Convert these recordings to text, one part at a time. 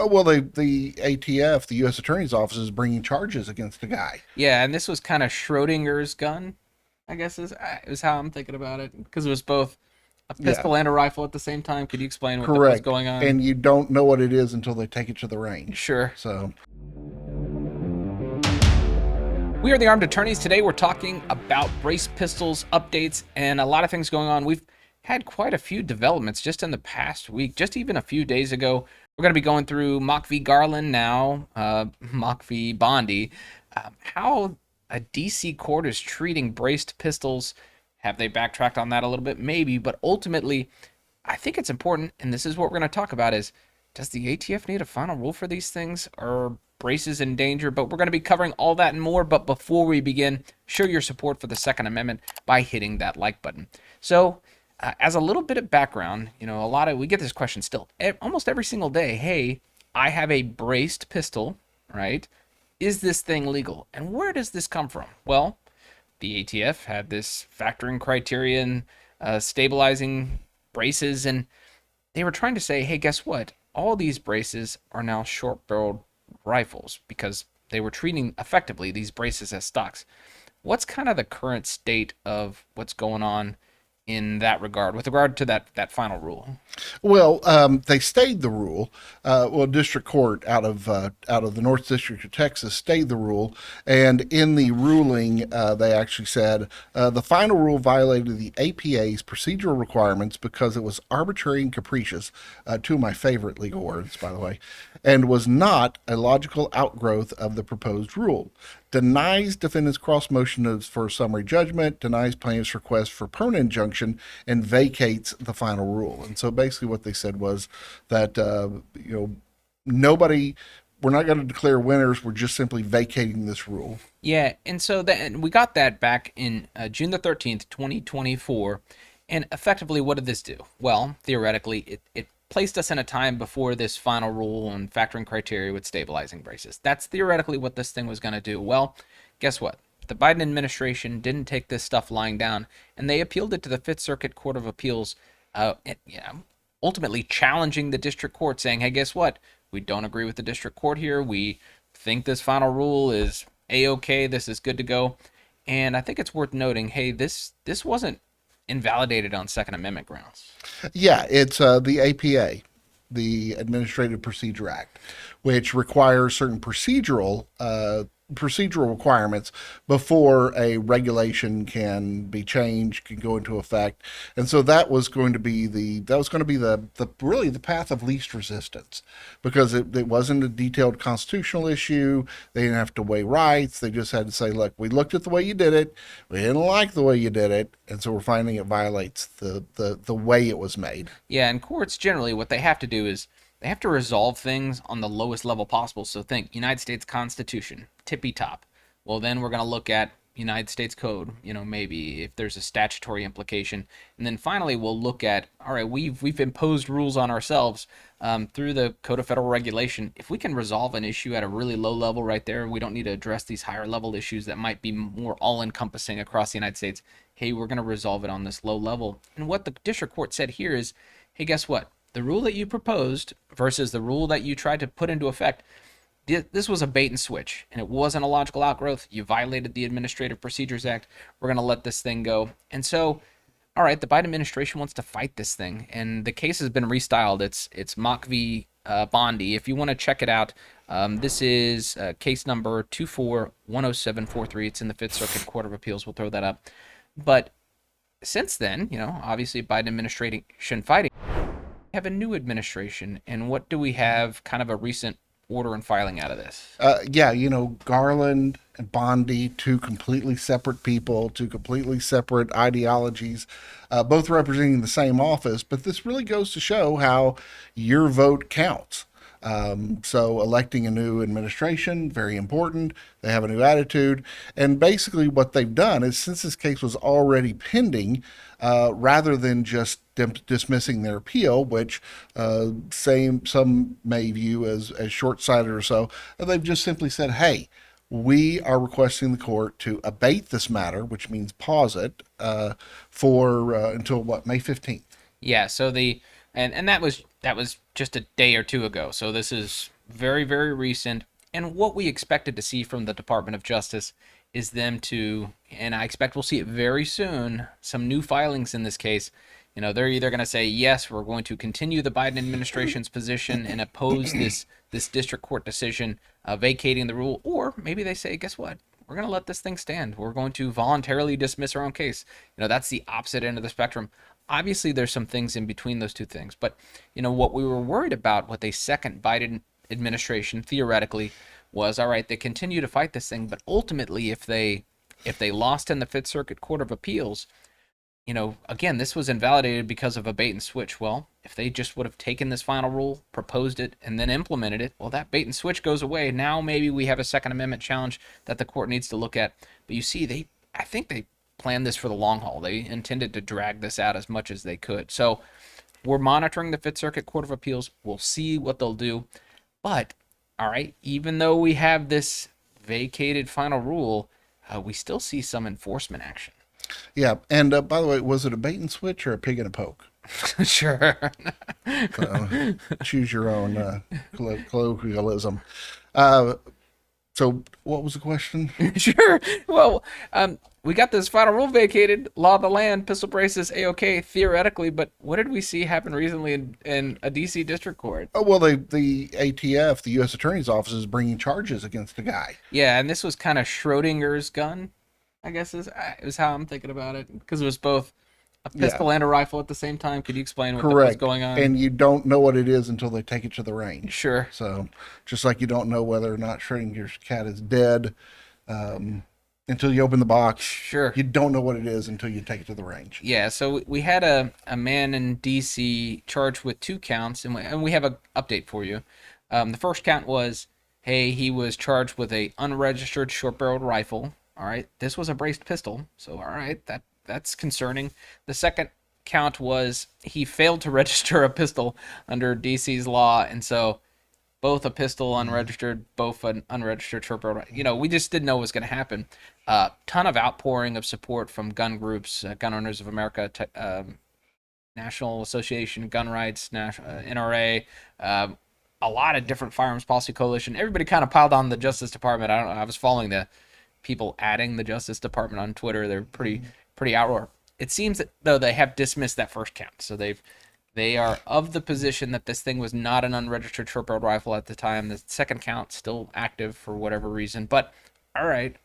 Oh, well, the ATF, the U.S. Attorney's Office, is bringing charges against the guy. Yeah, and this was kind of Schrodinger's gun, I guess is how I'm thinking about it, because it was both a Yeah, pistol and a rifle at the same time. Could you explain what was correct. going on? And you don't know what it is until they take it to the range. Sure. So, We are the Armed Attorneys. Today we're talking about brace pistols, updates, and a lot of things going on. We've had quite a few developments just in the past week, just even a few days ago. We're going to be going through Mock v. Garland now, Mock v. Bondi, how a DC court is treating braced pistols. Have they backtracked on that a little bit? Maybe, but ultimately, I think it's important, and this is what we're going to talk about, is does the ATF need a final rule for these things? Are braces in danger? But we're going to be covering all that and more. But before we begin, show your support for the Second Amendment by hitting that like button. So, as a little bit of background, we get this question still almost every single day. Hey, I have a braced pistol, right? Is this thing legal? And where does this come from? Well, the ATF had this factoring criterion, stabilizing braces, and they were trying to say, hey, guess what? All these braces are now short-barreled rifles because they were treating effectively these braces as stocks. What's kind of the current state of what's going on in that regard, with regard to that final rule? well, they stayed the rule. District court out of the North District of Texas stayed the rule, and in the ruling, they actually said the final rule violated the APA's procedural requirements because it was arbitrary and capricious, two of my favorite legal words, by the way, and was not a logical outgrowth of the proposed rule. Denies defendants' cross motions for summary judgment, denies plaintiffs' request for permanent injunction, and vacates the final rule. And so basically what they said was that, nobody, we're not going to declare winners, we're just simply vacating this rule. Yeah, and so then we got that back in June the 13th, 2024. And effectively, what did this do? Well, theoretically, it placed us in a time before this final rule on factoring criteria with stabilizing braces. That's theoretically what this thing was going to do. Well, guess what? The Biden administration didn't take this stuff lying down, and they appealed it to the Fifth Circuit Court of Appeals, ultimately challenging the district court, saying, hey, guess what? We don't agree with the district court here. We think this final rule is A-OK. This is good to go. And I think it's worth noting, hey, this wasn't invalidated on Second Amendment grounds. Yeah, it's the APA, the Administrative Procedure Act, which requires certain procedural requirements before a regulation can be changed, can go into effect. And so that was going to be the really the path of least resistance, because it wasn't a detailed constitutional issue. They didn't have to weigh rights. They just had to say, look, we looked at the way you did it, we didn't like the way you did it, and so we're finding it violates the way it was made. Yeah, and courts generally, what they have to do is they have to resolve things on the lowest level possible. So think United States Constitution, tippy top. Well, then we're going to look at United States Code, maybe if there's a statutory implication. And then finally, we'll look at, all right, we've imposed rules on ourselves through the Code of Federal Regulation. If we can resolve an issue at a really low level right there, we don't need to address these higher level issues that might be more all-encompassing across the United States. Hey, we're going to resolve it on this low level. And what the district court said here is, hey, guess what? The rule that you proposed versus the rule that you tried to put into effect, this was a bait and switch, and it wasn't a logical outgrowth. You violated the Administrative Procedures Act. We're going to let this thing go. And so, all right, the Biden administration wants to fight this thing, and the case has been restyled. It's Mock v. Bondi. If you want to check it out, this is case number 2410743. It's in the Fifth Circuit Court of Appeals. We'll throw that up. But since then, obviously Biden administration fighting. Have a new administration, and what do we have kind of a recent order and filing out of this? Garland and Bondi, two completely separate people, two completely separate ideologies, both representing the same office, but this really goes to show how your vote counts. So electing a new administration, very important. They have a new attitude. And basically what they've done is, since this case was already pending, rather than just dismissing their appeal, which some may view as short-sighted or so, they've just simply said, hey, we are requesting the court to abate this matter, which means pause it for until May 15th. Yeah, so and that was just a day or two ago. So this is very, very recent. And what we expected to see from the Department of Justice is them to, and I expect we'll see it very soon, some new filings in this case. They're either going to say, yes, we're going to continue the Biden administration's position and oppose this district court decision vacating the rule, or maybe they say, guess what? We're going to let this thing stand. We're going to voluntarily dismiss our own case. That's the opposite end of the spectrum. Obviously, there's some things in between those two things. But, what we were worried about with a second Biden administration, theoretically, was, all right, they continue to fight this thing, but ultimately, if they lost in the Fifth Circuit Court of Appeals, again, this was invalidated because of a bait and switch. Well, if they just would have taken this final rule, proposed it, and then implemented it, well, that bait and switch goes away. Now maybe we have a Second Amendment challenge that the court needs to look at. But you see, I think they planned this for the long haul. They intended to drag this out as much as they could. So we're monitoring the Fifth Circuit Court of Appeals. We'll see what they'll do. But, all right, even though we have this vacated final rule, we still see some enforcement action. Yeah, and by the way, was it a bait and switch or a pig and a poke? Sure. Choose your own colloquialism. So what was the question? Sure. Well, we got this final rule vacated, law of the land, pistol braces, A-OK, theoretically, but what did we see happen recently in a D.C. district court? Oh, well, the ATF, the U.S. Attorney's Office, is bringing charges against a guy. Yeah, and this was kind of Schrodinger's gun, I guess is how I'm thinking about it, because it was both a pistol and a rifle at the same time. Could you explain what was going on? And you don't know what it is until they take it to the range. Sure. So just like you don't know whether or not Schrodinger's cat is dead until you open the box. Sure. You don't know what it is until you take it to the range. Yeah, so we had a man in D.C. charged with 2 counts, and we have an update for you. The first count was, hey, he was charged with a unregistered short-barreled rifle. All right, this was a braced pistol, so all right, that's concerning. The second count was he failed to register a pistol under DC's law, and so both a pistol unregistered, both an unregistered short barrel. We just didn't know what was going to happen. Ton of outpouring of support from gun groups, Gun Owners of America, National Association, Gun Rights, NRA, a lot of different firearms policy coalition. Everybody kind of piled on the Justice Department. I don't know. I was following the people adding the Justice Department on Twitter. They're pretty outroar. It seems that though they have dismissed that first count, so they are of the position that this thing was not an unregistered short-barreled rifle at the time. The second count still active for whatever reason, but all right,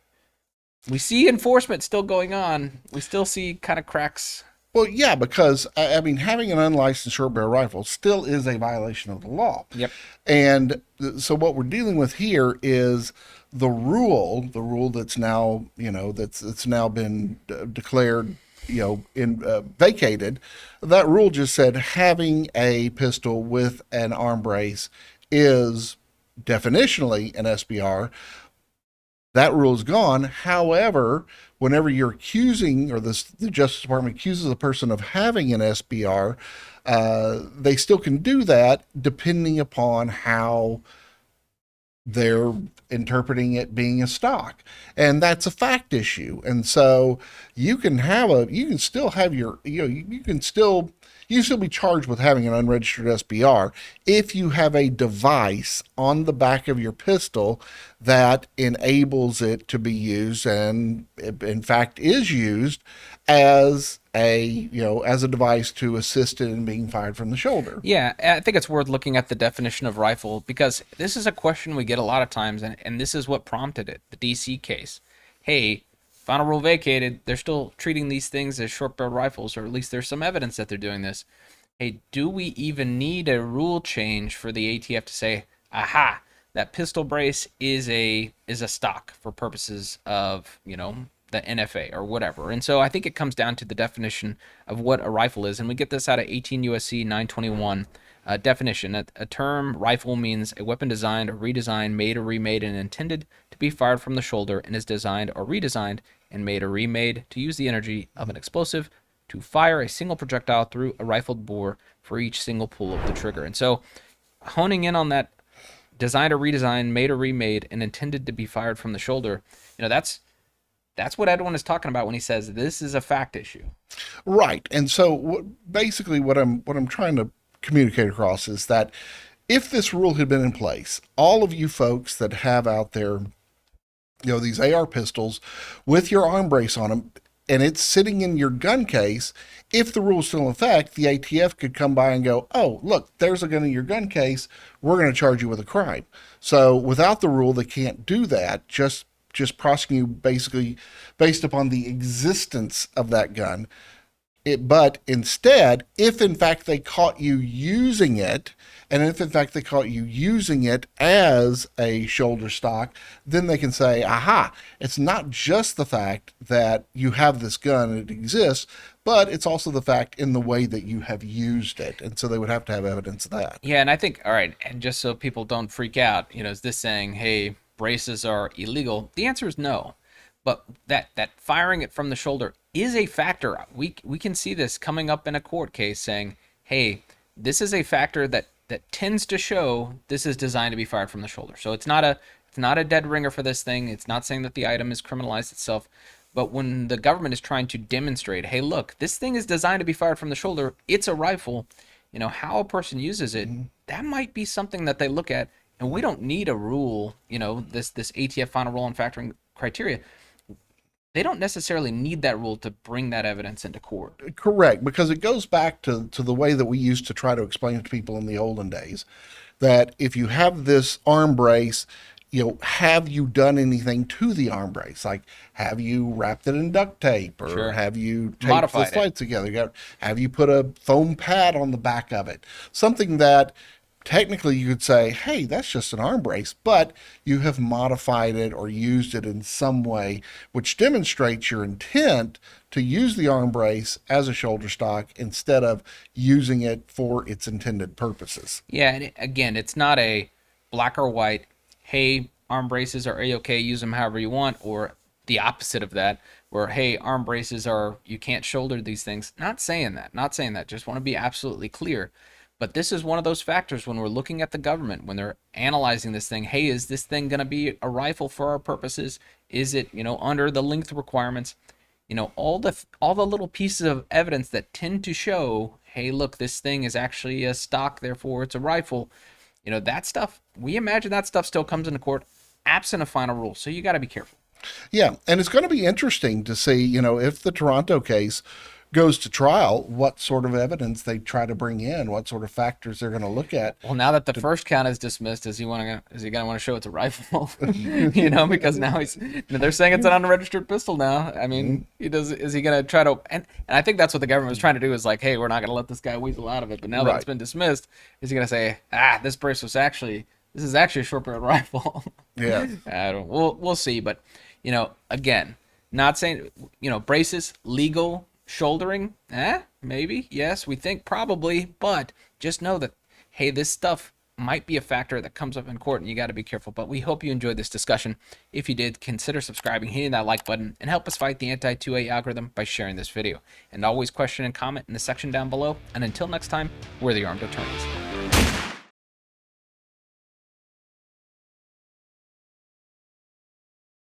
we see enforcement still going on. We still see kind of cracks. Well, yeah, because I mean, having an unlicensed short barrel rifle still is a violation of the law. Yep. And so what we're dealing with here is the rule that's now, that's now been declared, vacated. That rule just said having a pistol with an arm brace is definitionally an SBR. That rule is gone. However, whenever you're accusing, or the Justice Department accuses a person of having an SBR, they still can do that depending upon how they're interpreting it being a stock. And that's a fact issue. And so you can still be charged with having an unregistered SBR if you have a device on the back of your pistol that enables it to be used, and in fact is used as a device to assist in being fired from the shoulder. Yeah, I think it's worth looking at the definition of rifle, because this is a question we get a lot of times, and this is what prompted it, the DC case. Hey, final rule vacated, they're still treating these things as short-barreled rifles, or at least there's some evidence that they're doing this. Hey, do we even need a rule change for the ATF to say, aha, that pistol brace is a stock for purposes of, the NFA or whatever? And so I think it comes down to the definition of what a rifle is, and we get this out of 18 U.S.C. 921 definition. A term rifle means a weapon designed or redesigned, made or remade, and intended to be fired from the shoulder, and is designed or redesigned and made or remade to use the energy of an explosive to fire a single projectile through a rifled bore for each single pull of the trigger. And so honing in on that designed or redesigned, made or remade, and intended to be fired from the shoulder, that's what Edwin is talking about when he says this is a fact issue. Right. And so basically what I'm trying to communicate across is that If this rule had been in place, all of you folks that have out there, these AR pistols with your arm brace on them, and it's sitting in your gun case, if the rule is still in effect, the ATF could come by and go, oh, look, there's a gun in your gun case. We're going to charge you with a crime. So without the rule, they can't do that. Just prosecute you basically based upon the existence of that gun. But instead, if in fact they caught you using it, and if in fact they caught you using it as a shoulder stock, then they can say, aha, it's not just the fact that you have this gun and it exists, but it's also the fact in the way that you have used it. And so they would have to have evidence of that. Yeah, and I think, all right, and just so people don't freak out, is this saying, hey, braces are illegal? The answer is no. But that firing it from the shoulder is a factor. We can see this coming up in a court case saying, hey, this is a factor that tends to show this is designed to be fired from the shoulder. So it's not a dead ringer for this thing. It's not saying that the item is criminalized itself. But when the government is trying to demonstrate, hey, look, this thing is designed to be fired from the shoulder. It's a rifle. How a person uses it, that might be something that they look at. And we don't need a rule, this ATF Final Rule on factoring criteria. They don't necessarily need that rule to bring that evidence into court. Correct, because it goes back to the way that we used to try to explain it to people in the olden days, that if you have this arm brace, have you done anything to the arm brace? Like, have you wrapped it in duct tape, or Sure. have you taped Modified the slides together? Have you put a foam pad on the back of it? Something that technically you could say, hey, that's just an arm brace, but you have modified it or used it in some way, which demonstrates your intent to use the arm brace as a shoulder stock instead of using it for its intended purposes. Yeah, and again, it's not a black or white, hey, arm braces are A-okay, use them however you want, or the opposite of that, where, hey, arm braces are, you can't shoulder these things. Not saying that. Just want to be absolutely clear. But this is one of those factors when we're looking at the government, when they're analyzing this thing. Hey, is this thing going to be a rifle for our purposes? Is it, under the length requirements? All the little pieces of evidence that tend to show, hey, look, this thing is actually a stock, therefore it's a rifle. That stuff, we imagine that stuff still comes into court absent a final rule. So you got to be careful. Yeah, and it's going to be interesting to see, if the Taranto case goes to trial, what sort of evidence they try to bring in, what sort of factors they're going to look at. Well, now that the first count is dismissed, is he going to want to show it's a rifle? Because now they're saying it's an unregistered pistol now. I mean, is he going to try to, and I think that's what the government was trying to do, is like, hey, we're not going to let this guy weasel out of it. But now that it's been dismissed, is he going to say, this brace was this is actually a short barrel rifle? Yeah. We'll see. But, again, not saying, braces, legal. Shouldering, maybe, yes, we think probably, but just know that, hey, this stuff might be a factor that comes up in court, and you got to be careful. But we hope you enjoyed this discussion. If you did, consider subscribing, hitting that like button, and help us fight the anti-2A algorithm by sharing this video. And always question and comment in the section down below. And until next time, we're the Armed Attorneys.